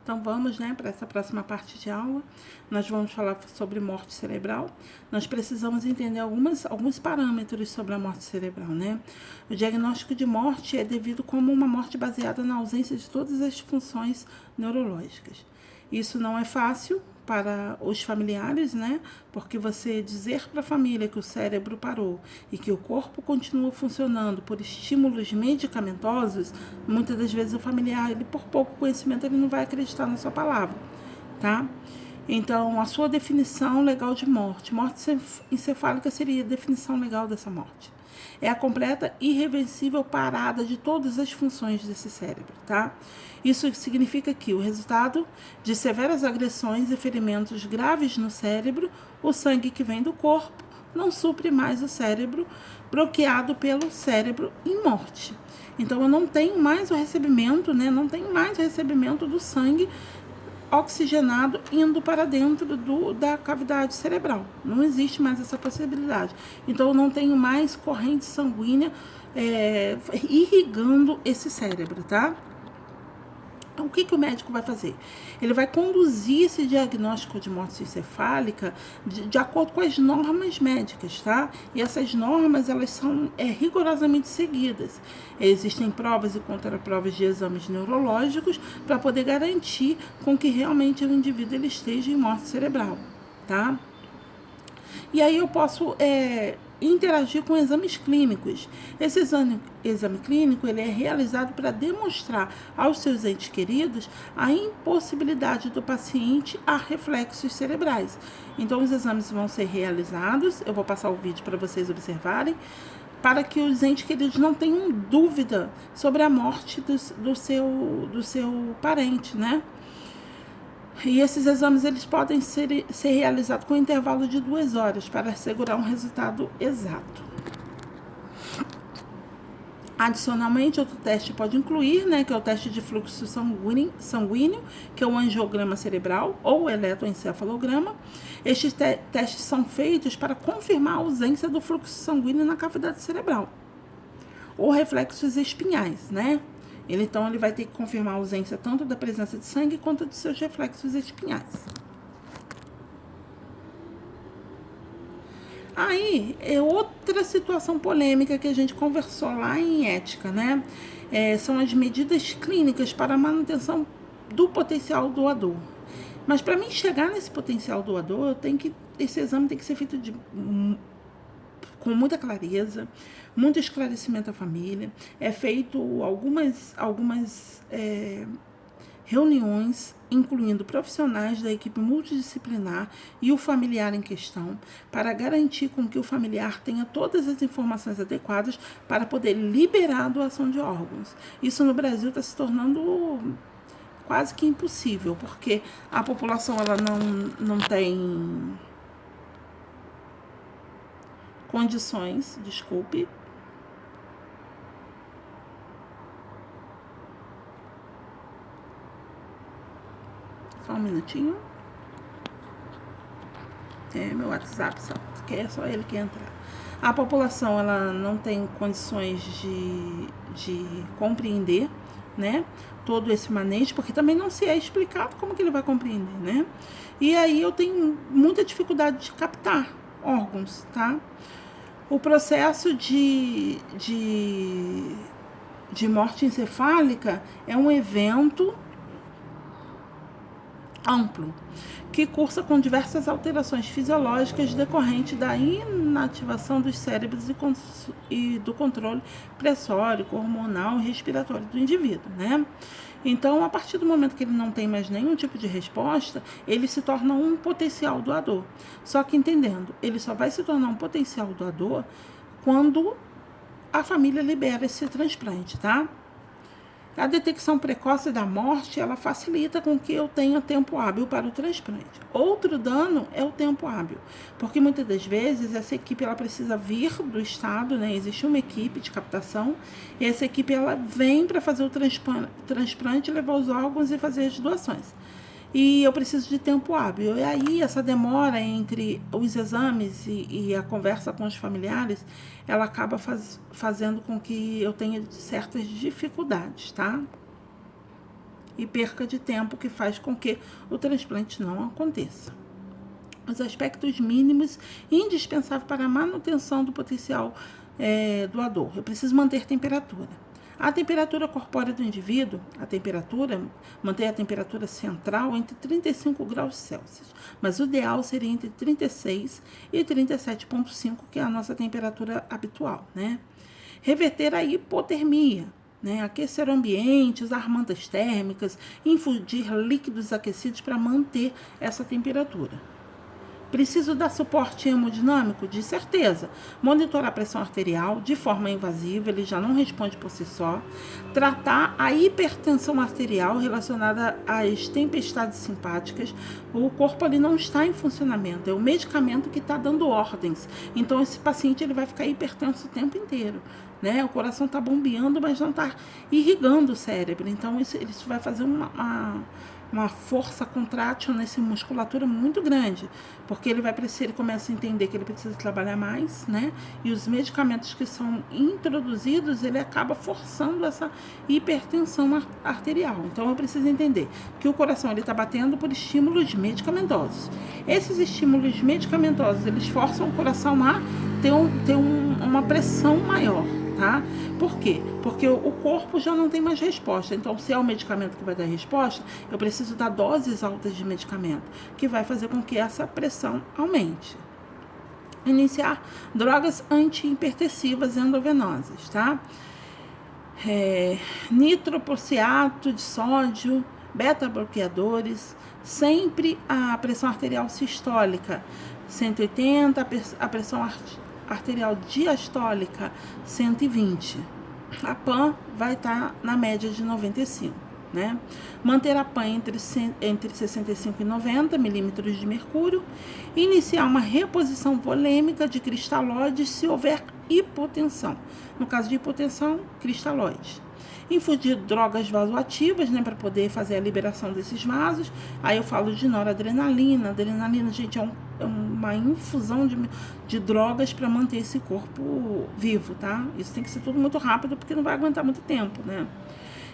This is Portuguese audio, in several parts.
Então vamos, né, para essa próxima parte de aula. Nós vamos falar sobre morte cerebral. Nós precisamos entender alguns parâmetros sobre a morte cerebral, né? O diagnóstico de morte é devido como uma morte baseada na ausência de todas as funções neurológicas. Isso não é fácil para os familiares, né? Porque você dizer para a família que o cérebro parou e que o corpo continua funcionando por estímulos medicamentosos, muitas das vezes o familiar, ele, por pouco conhecimento, ele não vai acreditar na sua palavra, tá? Então, a sua definição legal de morte. Morte encefálica seria a definição legal dessa morte. É a completa e irreversível parada de todas as funções desse cérebro, tá? Isso significa que o resultado de severas agressões e ferimentos graves no cérebro, o sangue que vem do corpo não supre mais o cérebro, bloqueado pelo cérebro em morte. Então, eu não tenho mais o recebimento, né? Não tenho mais o recebimento do sangue oxigenado indo para dentro da cavidade cerebral. Não existe mais essa possibilidade. Então, eu não tenho mais corrente sanguínea irrigando esse cérebro, tá? Então, o que o médico vai fazer? Ele vai conduzir esse diagnóstico de morte encefálica de acordo com as normas médicas, tá? E essas normas, elas são rigorosamente seguidas. Existem provas e contraprovas de exames neurológicos para poder garantir com que realmente o indivíduo ele esteja em morte cerebral, tá? E aí eu posso interagir com exames clínicos. Esse exame clínico ele é realizado para demonstrar aos seus entes queridos a impossibilidade do paciente a reflexos cerebrais. Então, os exames vão ser realizados, eu vou passar o vídeo para vocês observarem, para que os entes queridos não tenham dúvida sobre a morte do seu parente, né? E esses exames eles podem ser realizados com um intervalo de 2 horas para assegurar um resultado exato. Adicionalmente, outro teste pode incluir, né, que é o teste de fluxo sanguíneo, que é o angiograma cerebral ou o eletroencefalograma. Estes testes são feitos para confirmar a ausência do fluxo sanguíneo na cavidade cerebral. Ou reflexos espinhais, né? Então, ele vai ter que confirmar a ausência tanto da presença de sangue quanto de seus reflexos espinhais. Aí, é outra situação polêmica que a gente conversou lá em ética, né? São as medidas clínicas para a manutenção do potencial doador. Mas para mim chegar nesse potencial doador, esse exame tem que ser feito com muita clareza, muito esclarecimento à família. É feito algumas reuniões, incluindo profissionais da equipe multidisciplinar e o familiar em questão, para garantir com que o familiar tenha todas as informações adequadas para poder liberar a doação de órgãos. Isso no Brasil está se tornando quase que impossível, porque a população ela não tem condições, desculpe. Só um minutinho. Meu WhatsApp, só ele que entrar. A população ela não tem condições de compreender, né, todo esse manejo, porque também não se é explicado como que ele vai compreender, né? E aí eu tenho muita dificuldade de captar órgãos, tá? O processo de morte encefálica é um evento amplo, que cursa com diversas alterações fisiológicas decorrentes da inativação dos cérebros e do controle pressórico, hormonal e respiratório do indivíduo, né? Então, a partir do momento que ele não tem mais nenhum tipo de resposta, ele se torna um potencial doador. Só que entendendo, ele só vai se tornar um potencial doador quando a família libera esse transplante, tá? A detecção precoce da morte, ela facilita com que eu tenha tempo hábil para o transplante. Outro dano é o tempo hábil, porque muitas das vezes essa equipe ela precisa vir do estado, né? Existe uma equipe de captação, e essa equipe ela vem para fazer o transplante, levar os órgãos e fazer as doações. E eu preciso de tempo hábil. E aí, essa demora entre os exames e a conversa com os familiares, ela acaba fazendo com que eu tenha certas dificuldades, tá? e perca de tempo que faz com que o transplante não aconteça. Os aspectos mínimos indispensáveis para a manutenção do potencial doador. Eu preciso manter temperatura. A temperatura corpórea do indivíduo, manter a temperatura central entre 35 graus Celsius, mas o ideal seria entre 36 e 37,5, que é a nossa temperatura habitual, né? Reverter a hipotermia, né? Aquecer o ambiente, usar mantas térmicas, infundir líquidos aquecidos para manter essa temperatura. Preciso dar suporte hemodinâmico? De certeza. Monitorar a pressão arterial de forma invasiva, ele já não responde por si só. Tratar a hipertensão arterial relacionada às tempestades simpáticas. O corpo ali não está em funcionamento, é o medicamento que está dando ordens. Então, esse paciente ele vai ficar hipertenso o tempo inteiro. Né? O coração está bombeando, mas não está irrigando o cérebro. Então, isso vai fazer uma força contrátil nessa musculatura muito grande, porque ele começa a entender que ele precisa trabalhar mais, né? E os medicamentos que são introduzidos, ele acaba forçando essa hipertensão arterial. Então, eu preciso entender que o coração ele está batendo por estímulos medicamentosos. Esses estímulos medicamentosos, eles forçam o coração a ter uma pressão maior. Tá? Por quê? Porque o corpo já não tem mais resposta. Então, se é o medicamento que vai dar resposta, eu preciso dar doses altas de medicamento, que vai fazer com que essa pressão aumente. Iniciar drogas antihipertensivas endovenosas, tá? Nitroprociato de sódio, beta-bloqueadores, sempre a pressão arterial sistólica, 180, a pressão arterial diastólica 120. A PAN vai estar na média de 95, né? Manter a PAN entre 65 e 90 milímetros de mercúrio. Iniciar uma reposição volêmica de cristalóides se houver hipotensão. No caso de hipotensão, cristalóides. Infundir drogas vasoativas, né, para poder fazer a liberação desses vasos. Aí eu falo de noradrenalina. Adrenalina, gente, é uma infusão de drogas para manter esse corpo vivo, tá? Isso tem que ser tudo muito rápido, porque não vai aguentar muito tempo, né?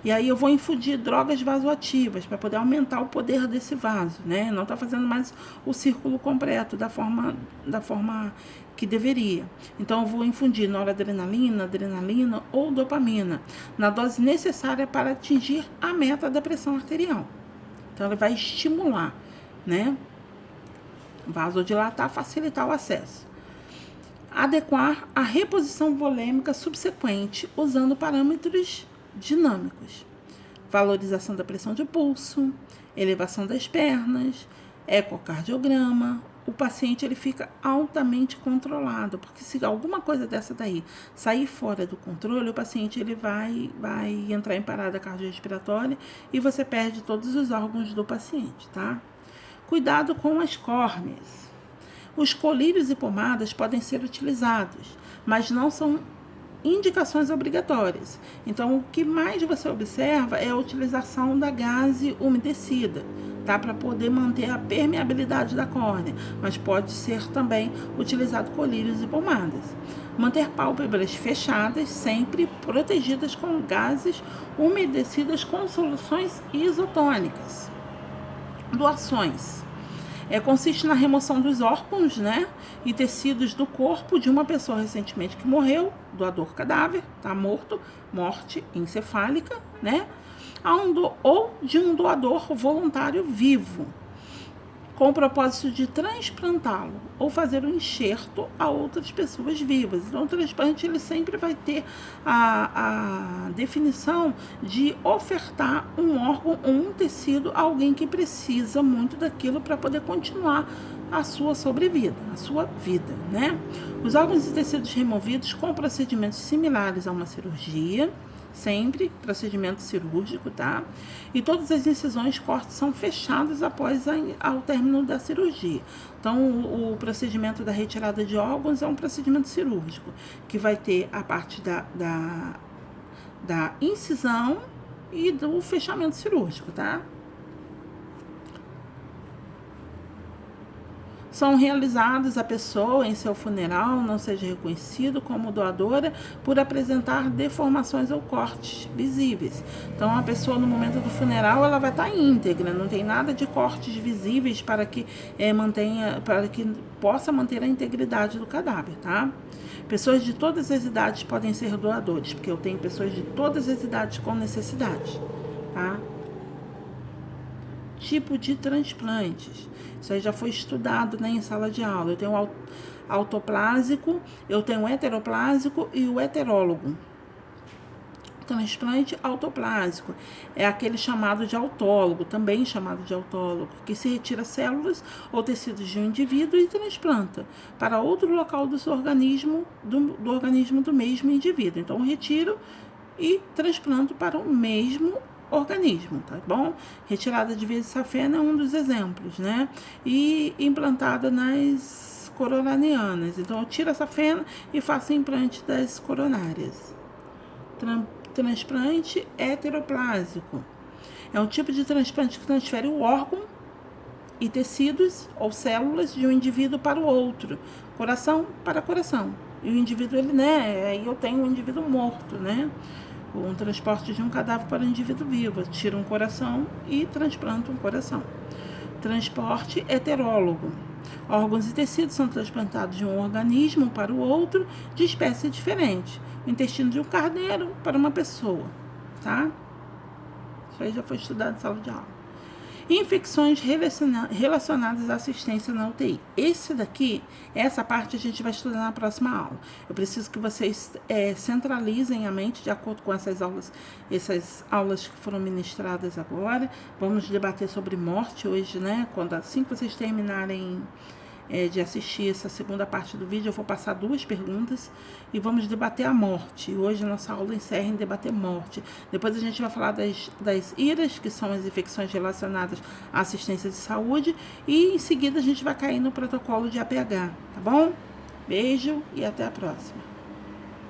E aí eu vou infundir drogas vasoativas para poder aumentar o poder desse vaso, né? Não está fazendo mais o círculo completo da forma que deveria. Então eu vou infundir noradrenalina, adrenalina ou dopamina na dose necessária para atingir a meta da pressão arterial. Então ele vai estimular, né? Vasodilatar, facilitar o acesso. Adequar a reposição volêmica subsequente usando parâmetros dinâmicos. Valorização da pressão de pulso, elevação das pernas, ecocardiograma. O paciente ele fica altamente controlado, porque se alguma coisa dessa daí sair fora do controle, o paciente ele vai entrar em parada cardiorrespiratória e você perde todos os órgãos do paciente, tá? Cuidado com as córneas. Os colírios e pomadas podem ser utilizados, mas não são indicações obrigatórias. Então, o que mais você observa é a utilização da gaze umedecida, tá? Para poder manter a permeabilidade da córnea, mas pode ser também utilizado colírios e pomadas. Manter pálpebras fechadas, sempre protegidas com gases umedecidas com soluções isotônicas. Doações. Consiste na remoção dos órgãos, né, e tecidos do corpo de uma pessoa recentemente que morreu, doador cadáver, tá morto, morte encefálica, né, ou de um doador voluntário vivo, com o propósito de transplantá-lo ou fazer um enxerto a outras pessoas vivas. Então, o transplante ele sempre vai ter a definição de ofertar um órgão ou um tecido a alguém que precisa muito daquilo para poder continuar a sua sobrevida, a sua vida, né? Os órgãos e tecidos removidos com procedimentos similares a uma cirurgia, sempre procedimento cirúrgico, tá? E todas as incisões, cortes são fechados após ao término da cirurgia. Então, o procedimento da retirada de órgãos é um procedimento cirúrgico, que vai ter a parte da incisão e do fechamento cirúrgico, tá? são realizados a pessoa em seu funeral não seja reconhecido como doadora por apresentar deformações ou cortes visíveis. Então, a pessoa no momento do funeral ela vai estar íntegra, não tem nada de cortes visíveis para que possa manter a integridade do cadáver, tá? Pessoas de todas as idades podem ser doadores, porque eu tenho pessoas de todas as idades com necessidade, tá? Tipo de transplantes. Isso aí já foi estudado, né, em sala de aula. Eu tenho o autoplásico, eu tenho o heteroplásico e o heterólogo. Transplante autoplásico é aquele chamado de autólogo, também chamado de autólogo, que se retira células ou tecidos de um indivíduo e transplanta para outro local do organismo do mesmo indivíduo. Então, retiro e transplanto para o mesmo organismo, tá bom? Retirada de vezes safena é um dos exemplos, né? E implantada nas coronarianas. Então, eu tiro a safena e faço implante das coronárias. Transplante heteroplásico é um tipo de transplante que transfere o órgão e tecidos ou células de um indivíduo para o outro, coração para coração. E o indivíduo, ele, né? Aí eu tenho um indivíduo morto, né? Um transporte de um cadáver para um indivíduo vivo. Eu tiro um coração e transplanto um coração. Transporte heterólogo. Órgãos e tecidos são transplantados de um organismo para o outro de espécie diferente. O intestino de um carneiro para uma pessoa, tá? Isso aí já foi estudado em sala de aula. Infecções relacionadas à assistência na UTI. Essa parte a gente vai estudar na próxima aula. Eu preciso que vocês centralizem a mente de acordo com essas aulas que foram ministradas agora. Vamos debater sobre morte hoje, né? Assim que vocês terminarem de assistir essa segunda parte do vídeo, eu vou passar 2 perguntas e vamos debater a morte. Hoje a nossa aula encerra em debater morte. Depois a gente vai falar das IRAs, que são as infecções relacionadas à assistência de saúde, e em seguida a gente vai cair no protocolo de APH, tá bom? Beijo e até a próxima.